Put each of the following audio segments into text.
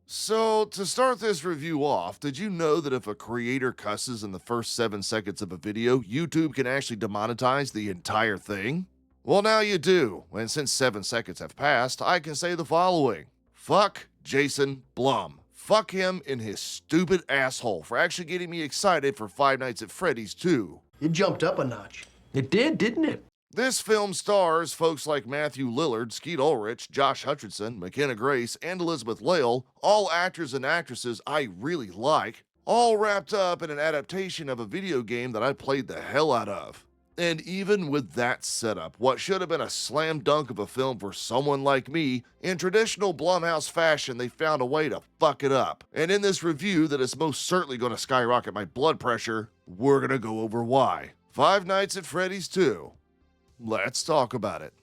So, to start this review off, did you know that if a creator cusses in the first 7 seconds of a video, YouTube can actually demonetize the entire thing? Well, now you do, and since 7 seconds have passed, I can say the following. Fuck Jason Blum. Fuck him in his stupid asshole for actually getting me excited for Five Nights at Freddy's 2. It jumped up a notch. It did, didn't it? This film stars folks like Matthew Lillard, Skeet Ulrich, Josh Hutcherson, McKenna Grace, and Elizabeth Lail, all actors and actresses I really like, all wrapped up in an adaptation of a video game that I played the hell out of. And even with that setup, what should have been a slam dunk of a film for someone like me, in traditional Blumhouse fashion, they found a way to fuck it up. And in this review that is most certainly going to skyrocket my blood pressure, we're going to go over why. Five Nights at Freddy's 2. Let's talk about it.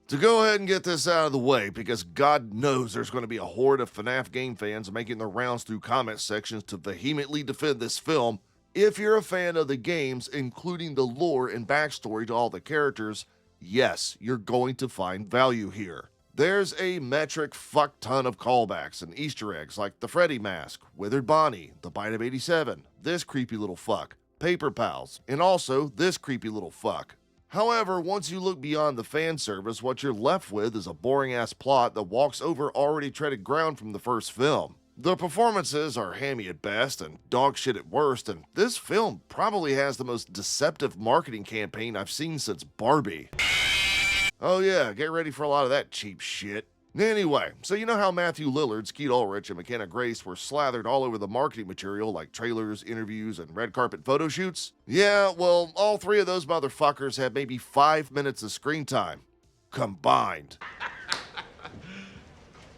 To go ahead and get this out of the way, because God knows there's going to be a horde of FNAF game fans making their rounds through comment sections to vehemently defend this film, if you're a fan of the games, including the lore and backstory to all the characters, yes, you're going to find value here. There's a metric fuck ton of callbacks and Easter eggs like the Freddy mask, Withered Bonnie, the Bite of 87, this creepy little fuck, Paper Pals, and also this creepy little fuck. However, once you look beyond the fan service, what you're left with is a boring-ass plot that walks over already treaded ground from the first film. The performances are hammy at best and dog shit at worst, and this film probably has the most deceptive marketing campaign I've seen since Barbie. Oh yeah, get ready for a lot of that cheap shit. Anyway, so you know how Matthew Lillard, Skeet Ulrich, and McKenna Grace were slathered all over the marketing material like trailers, interviews, and red carpet photo shoots? Yeah, well, all three of those motherfuckers had maybe 5 minutes of screen time. Combined.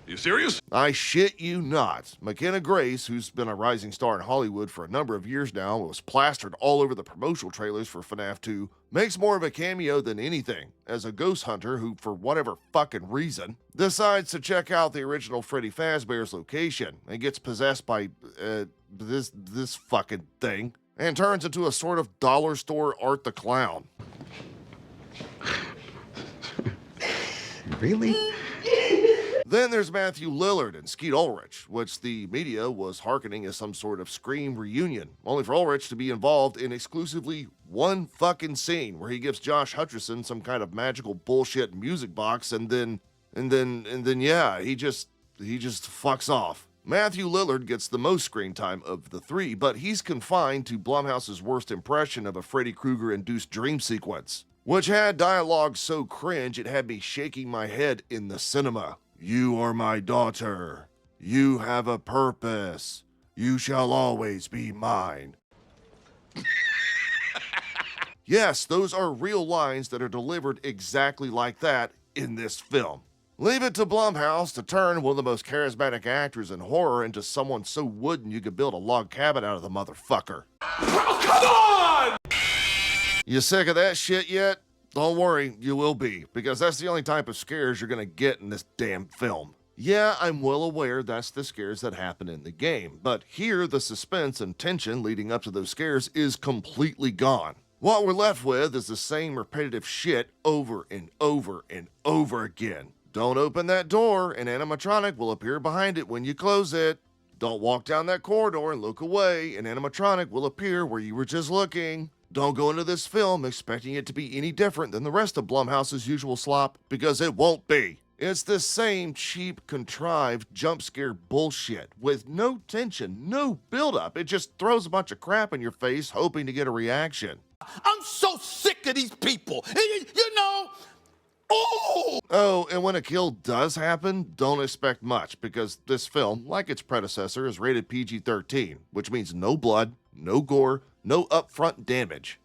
You serious? I shit you not. McKenna Grace, who's been a rising star in Hollywood for a number of years now and was plastered all over the promotional trailers for FNAF 2, makes more of a cameo than anything, as a ghost hunter who, for whatever fucking reason, decides to check out the original Freddy Fazbear's location and gets possessed by, this fucking thing, and turns into a sort of dollar store Art the Clown. Really? Then there's Matthew Lillard and Skeet Ulrich, which the media was hearkening as some sort of Scream reunion, only for Ulrich to be involved in exclusively one fucking scene where he gives Josh Hutcherson some kind of magical bullshit music box and then yeah, he just fucks off. Matthew Lillard gets the most screen time of the three, but he's confined to Blumhouse's worst impression of a Freddy Krueger-induced dream sequence, which had dialogue so cringe it had me shaking my head in the cinema. You are my daughter. You have a purpose. You shall always be mine. Yes, those are real lines that are delivered exactly like that in this film. Leave it to Blumhouse to turn one of the most charismatic actors in horror into someone so wooden you could build a log cabin out of the motherfucker. Oh, come on! You sick of that shit yet? Don't worry, you will be, because that's the only type of scares you're gonna get in this damn film. Yeah, I'm well aware that's the scares that happen in the game, but here the suspense and tension leading up to those scares is completely gone. What we're left with is the same repetitive shit over and over and over again. Don't open that door, an animatronic will appear behind it when you close it. Don't walk down that corridor and look away, an animatronic will appear where you were just looking. Don't go into this film expecting it to be any different than the rest of Blumhouse's usual slop, because it won't be. It's the same cheap, contrived, jump scare bullshit, with no tension, no build-up. It just throws a bunch of crap in your face, hoping to get a reaction. I'm so sick of these people. You know, Oh, and when a kill does happen, don't expect much, because this film, like its predecessor, is rated PG-13, which means no blood, no gore, no upfront damage.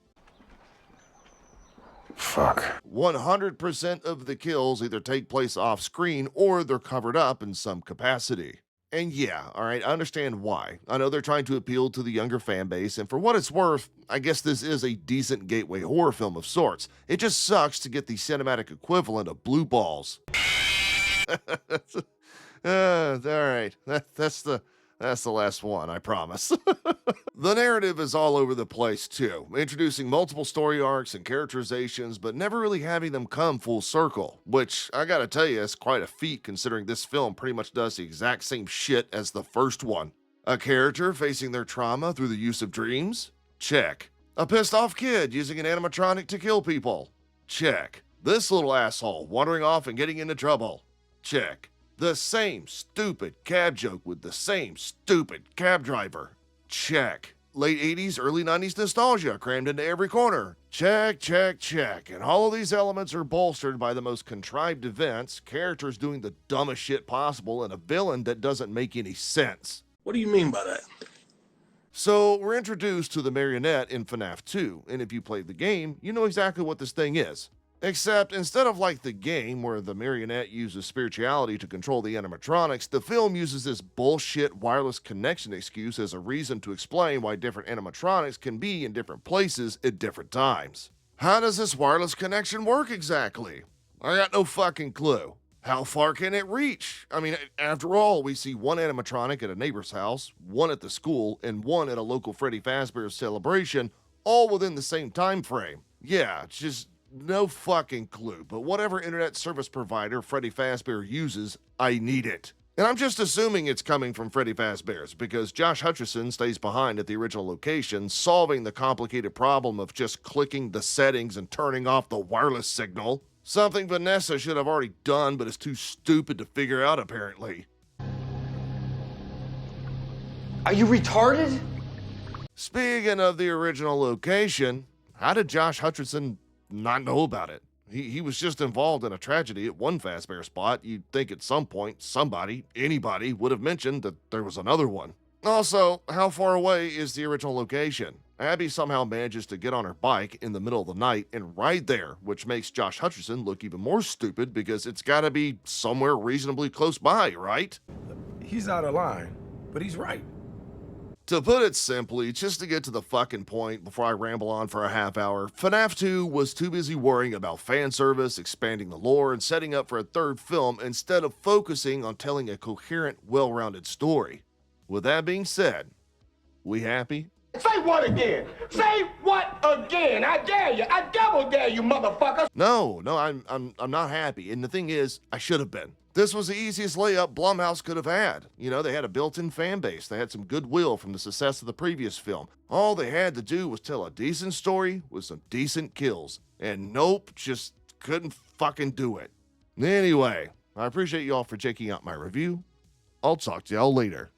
Fuck. 100% of the kills either take place off screen or they're covered up in some capacity. And yeah, alright, I understand why. I know they're trying to appeal to the younger fan base, and for what it's worth, I guess this is a decent gateway horror film of sorts. It just sucks to get the cinematic equivalent of Blue Balls. Alright, that's the That's the last one, I promise. The narrative is all over the place too, introducing multiple story arcs and characterizations, but never really having them come full circle, which I gotta tell you is quite a feat considering this film pretty much does the exact same shit as the first one. A character facing their trauma through the use of dreams? Check. A pissed off kid using an animatronic to kill people? Check. This little asshole wandering off and getting into trouble? Check. The same stupid cab joke with the same stupid cab driver? Check. Late 80s, early 90s nostalgia crammed into every corner? Check, check, check. And all of these elements are bolstered by the most contrived events, characters doing the dumbest shit possible, and a villain that doesn't make any sense. What do you mean by that? So, we're introduced to the marionette in FNAF 2, and if you played the game, you know exactly what this thing is. Except, instead of like the game where the marionette uses spirituality to control the animatronics, the film uses this bullshit wireless connection excuse as a reason to explain why different animatronics can be in different places at different times. How does this wireless connection work exactly? I got no fucking clue. How far can it reach? I mean, after all, we see one animatronic at a neighbor's house, one at the school, and one at a local Freddy Fazbear celebration, all within the same time frame. Yeah, it's just no fucking clue, but whatever internet service provider Freddy Fazbear uses, I need it. And I'm just assuming it's coming from Freddy Fazbear's because Josh Hutcherson stays behind at the original location, solving the complicated problem of just clicking the settings and turning off the wireless signal. Something Vanessa should have already done, but is too stupid to figure out apparently. Are you retarded? Speaking of the original location, how did Josh Hutcherson not know about it? He was just involved in a tragedy at one Fazbear spot. You'd think at some point somebody, anybody, would have mentioned that there was another one. Also, how far away is the original location? Abby somehow manages to get on her bike in the middle of the night and ride there, which makes Josh Hutcherson look even more stupid because it's gotta be somewhere reasonably close by, right? He's out of line, but he's right. To put it simply, just to get to the fucking point before I ramble on for a half hour, FNAF 2 was too busy worrying about fan service, expanding the lore, and setting up for a third film instead of focusing on telling a coherent, well-rounded story. With that being said, we happy? Say what again? Say what again? I dare you. I double dare you, motherfucker. No, I'm not happy. And the thing is, I should have been. This was the easiest layup Blumhouse could have had. You know, they had a built-in fan base. They had some goodwill from the success of the previous film. All they had to do was tell a decent story with some decent kills. And nope, just couldn't fucking do it. Anyway, I appreciate y'all for checking out my review. I'll talk to y'all later.